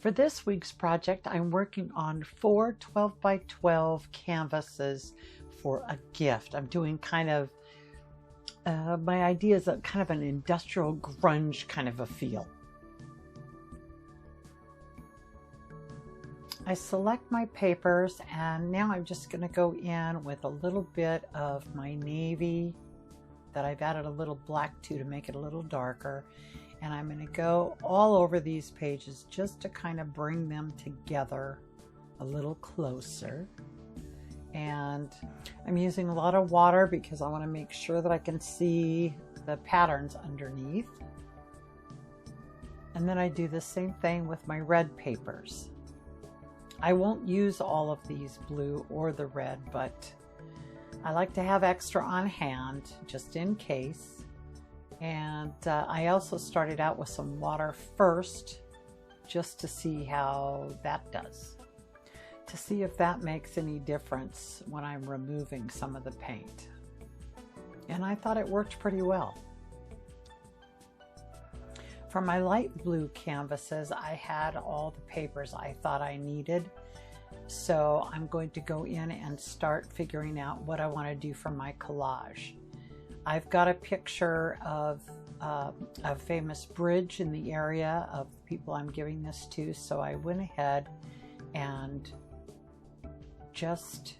For this week's project, I'm working on 4 12 by 12 canvases for a gift. I'm doing kind of, my idea is kind of an industrial grunge kind of a feel. I select my papers and now I'm just going to go in with a little bit of my navy that I've added a little black to make it a little darker. And I'm going to go all over these pages just to kind of bring them together a little closer. And I'm using a lot of water because I want to make sure that I can see the patterns underneath. And then I do the same thing with my red papers. I won't use all of these blue or the red, but I like to have extra on hand just in case. And I also started out with some water first just to see how that does, to see if that makes any difference when I'm removing some of the paint. And I thought it worked pretty well. For my light blue canvases, I had all the papers I thought I needed. So I'm going to go in and start figuring out what I want to do for my collage. I've got a picture of a famous bridge in the area of the people I'm giving this to, so I went ahead and just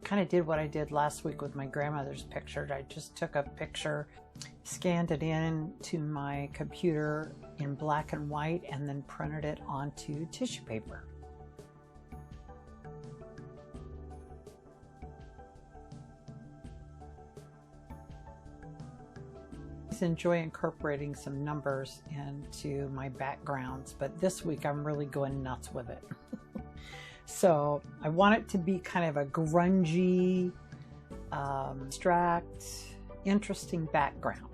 kind of did what I did last week with my grandmother's picture. I just took a picture, scanned it in to my computer in black and white, and then printed it onto tissue paper. I enjoy incorporating some numbers into my backgrounds, but this week I'm really going nuts with it. So I want it to be kind of a grungy, abstract, interesting background.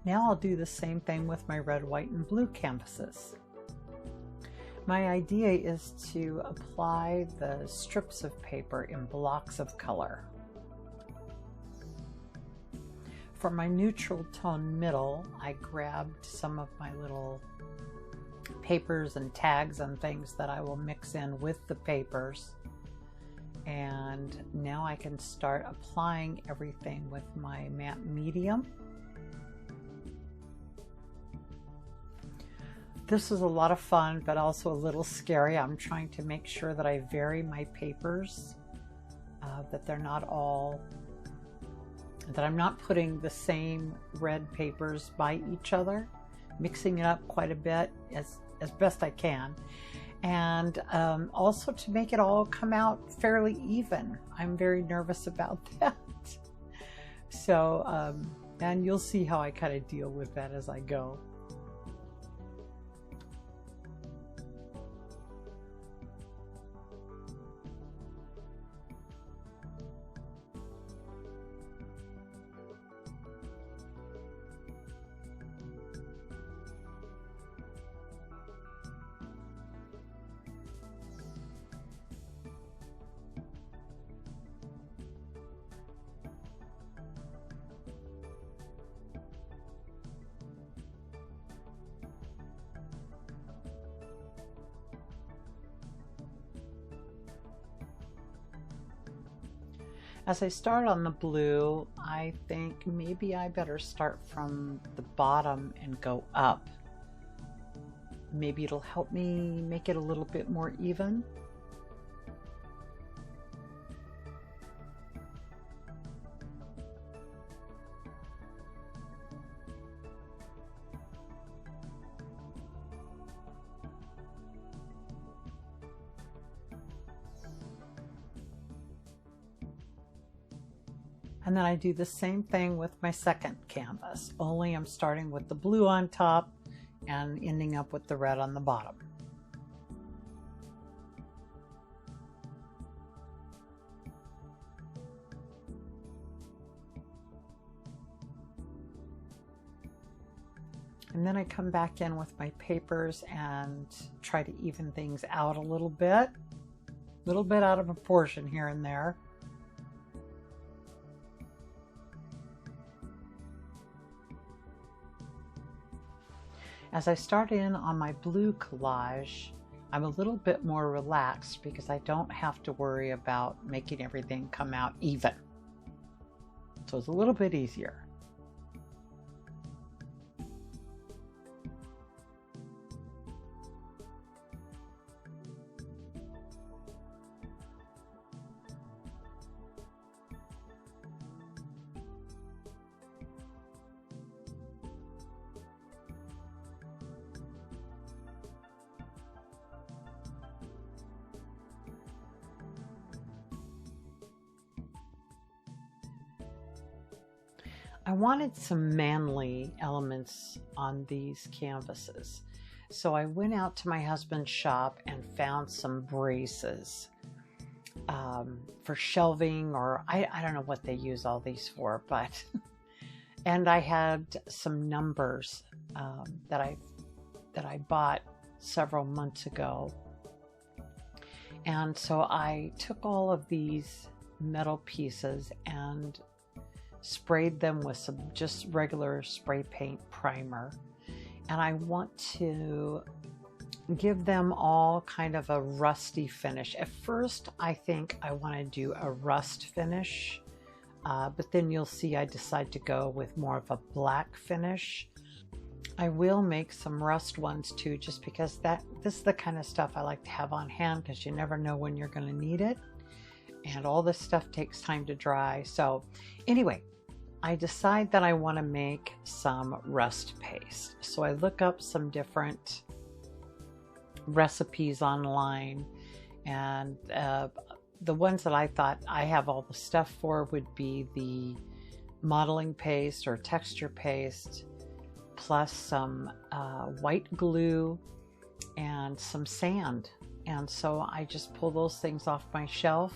Now I'll do the same thing with my red, white, and blue canvases. My idea is to apply the strips of paper in blocks of color. For my neutral tone middle, I grabbed some of my little papers and tags and things that I will mix in with the papers. And now I can start applying everything with my matte medium. This is a lot of fun, but also a little scary. I'm trying to make sure that I vary my papers, that they're not all, that I'm not putting the same red papers by each other, mixing it up quite a bit as best I can. And also to make it all come out fairly even. I'm very nervous about that. So, and you'll see how I kind of deal with that as I go. As I start on the blue, I think maybe I better start from the bottom and go up. Maybe it'll help me make it a little bit more even. And then I do the same thing with my second canvas, only I'm starting with the blue on top and ending up with the red on the bottom. And then I come back in with my papers and try to even things out a little bit out of proportion here and there. As I start in on my blue collage, I'm a little bit more relaxed because I don't have to worry about making everything come out even. So it's a little bit easier. I wanted some manly elements on these canvases. So I went out to my husband's shop and found some braces for shelving, or I don't know what they use all these for, but and I had some numbers that I bought several months ago. And so I took all of these metal pieces and sprayed them with some just regular spray paint primer, and I want to give them all kind of a rusty finish. At first I think I want to do a rust finish, but then you'll see I decide to go with more of a black finish. I will make some rust ones too, just because this is the kind of stuff I like to have on hand, because you never know when you're going to need it, and all this stuff takes time to dry. So anyway, I decide that I want to make some rust paste. So I look up some different recipes online, and the ones that I thought I have all the stuff for would be the modeling paste or texture paste, plus some white glue and some sand. And so I just pull those things off my shelf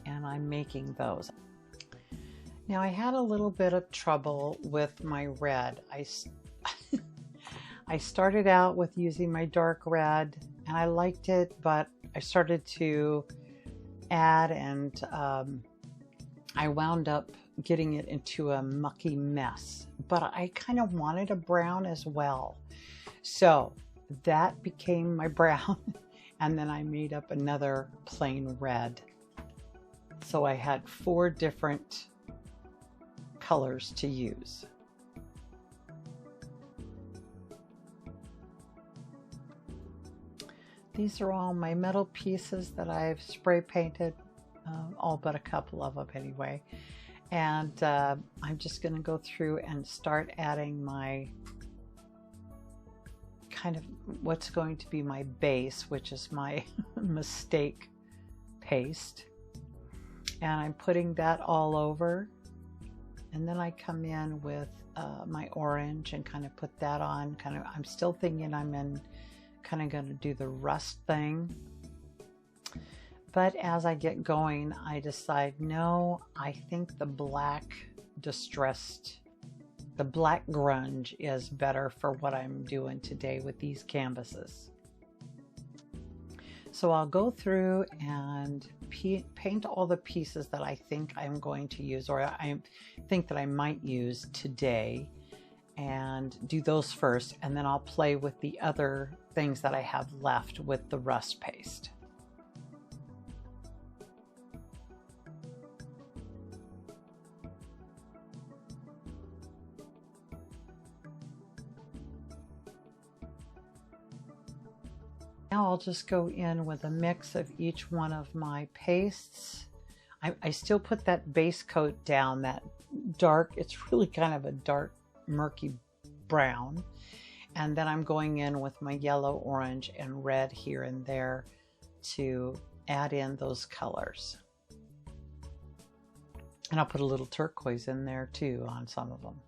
and I'm making those. Now I had a little bit of trouble with my red. I started out with using my dark red and I liked it, but I started to add, and I wound up getting it into a mucky mess. But I kind of wanted a brown as well. So that became my brown, and then I made up another plain red. So I had 4 different colors to use. These are all my metal pieces that I've spray painted, all but a couple of them anyway. And I'm just going to go through and start adding my kind of what's going to be my base, which is my mistake paste. And I'm putting that all over. And then I come in with my orange and kind of put that on. I'm still thinking I'm kind of going to do the rust thing. But as I get going, I decide, no, I think the black distressed, the black grunge is better for what I'm doing today with these canvases. So I'll go through and paint all the pieces that I think I'm going to use, or I think that I might use today, and do those first, and then I'll play with the other things that I have left with the rust paste. Now I'll just go in with a mix of each one of my pastes. I still put that base coat down, that dark, it's really kind of a dark, murky brown. And then I'm going in with my yellow, orange, and red here and there to add in those colors. And I'll put a little turquoise in there too on some of them.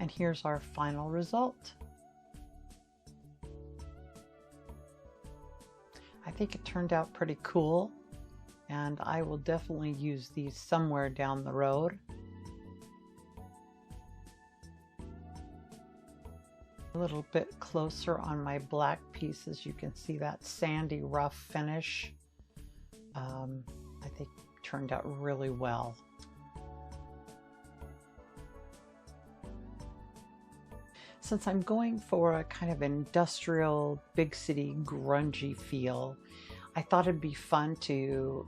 And here's our final result. I think it turned out pretty cool, and I will definitely use these somewhere down the road. A little bit closer on my black pieces, you can see that sandy rough finish. I think it turned out really well. Since I'm going for a kind of industrial, big city, grungy feel, I thought it'd be fun to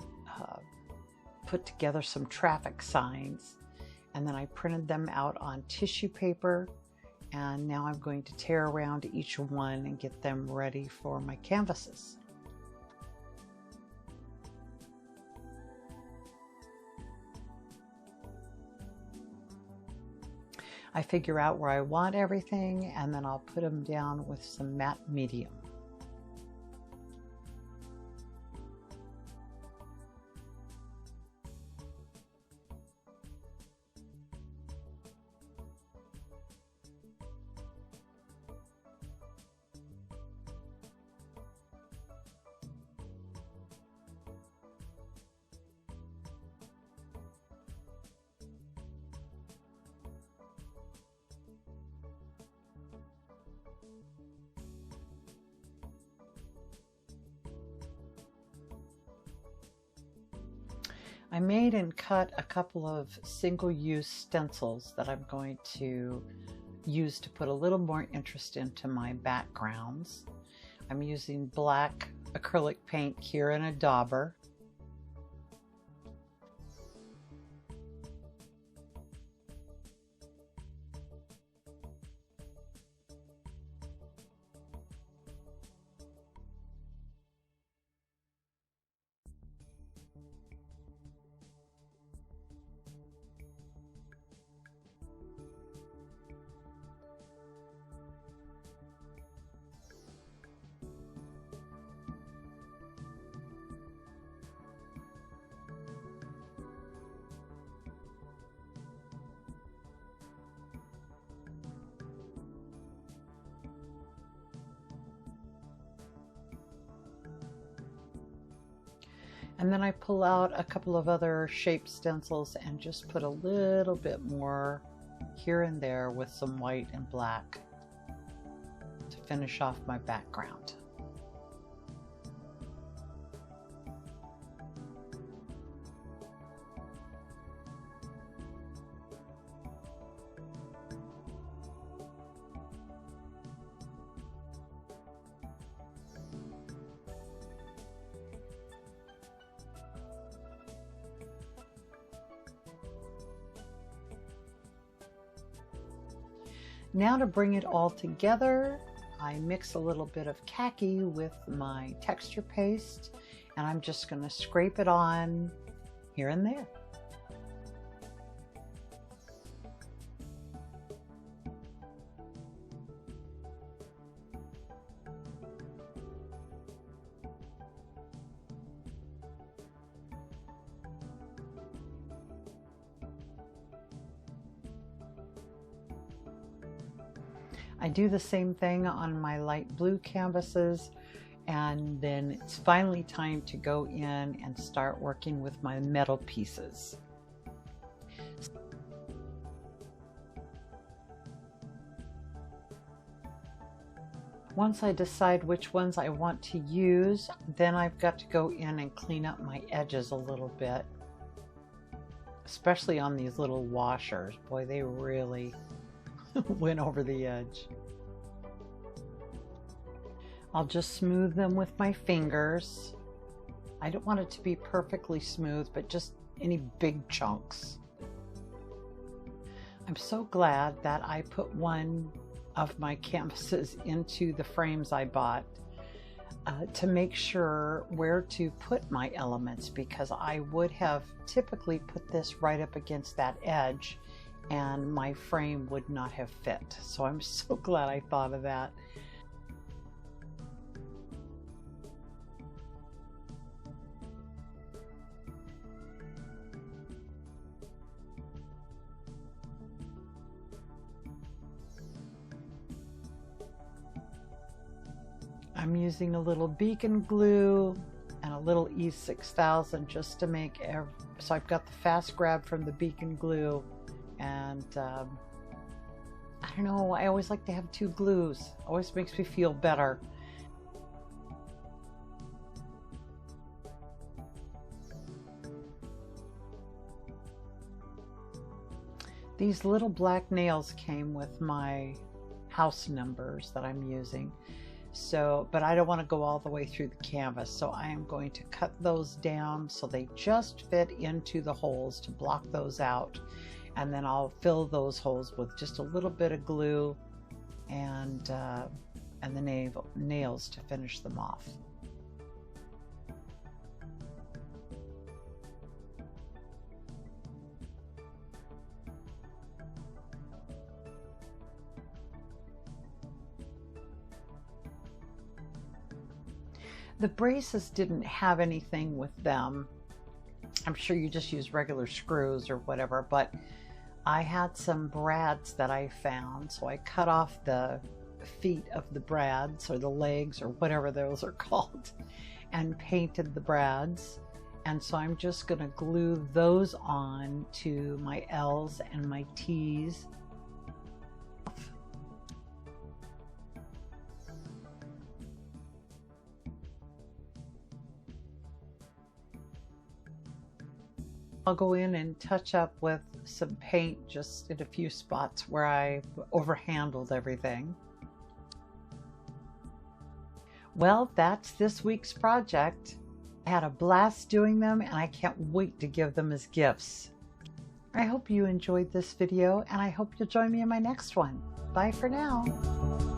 put together some traffic signs. And then I printed them out on tissue paper. And now I'm going to tear around each one and get them ready for my canvases. I figure out where I want everything, and then I'll put them down with some matte medium. I made and cut a couple of single-use stencils that I'm going to use to put a little more interest into my backgrounds. I'm using black acrylic paint here in a dauber. And then I pull out a couple of other shape stencils and just put a little bit more here and there with some white and black to finish off my background. Now to bring it all together, I mix a little bit of khaki with my texture paste, and I'm just going to scrape it on here and there. I do the same thing on my light blue canvases, and then it's finally time to go in and start working with my metal pieces. Once I decide which ones I want to use, then I've got to go in and clean up my edges a little bit, especially on these little washers. Boy, they really went over the edge. I'll just smooth them with my fingers. I don't want it to be perfectly smooth, but just any big chunks. I'm so glad that I put one of my canvases into the frames I bought to make sure where to put my elements, because I would have typically put this right up against that edge and my frame would not have fit. So I'm so glad I thought of that. I'm using a little beacon glue and a little E6000 just to make so I've got the fast grab from the beacon glue, and I don't know, I always like to have two glues. Always makes me feel better. These little black nails came with my house numbers that I'm using. So, but I don't want to go all the way through the canvas, so I am going to cut those down so they just fit into the holes to block those out, and then I'll fill those holes with just a little bit of glue and the nails to finish them off. The braces didn't have anything with them. I'm sure you just use regular screws or whatever, but I had some brads that I found, so I cut off the feet of the brads, or the legs, or whatever those are called, and painted the brads. And so I'm just going to glue those on to my L's and my T's. I'll go in and touch up with some paint just in a few spots where I overhandled everything. Well, that's this week's project. I had a blast doing them, and I can't wait to give them as gifts. I hope you enjoyed this video, and I hope you'll join me in my next one. Bye for now.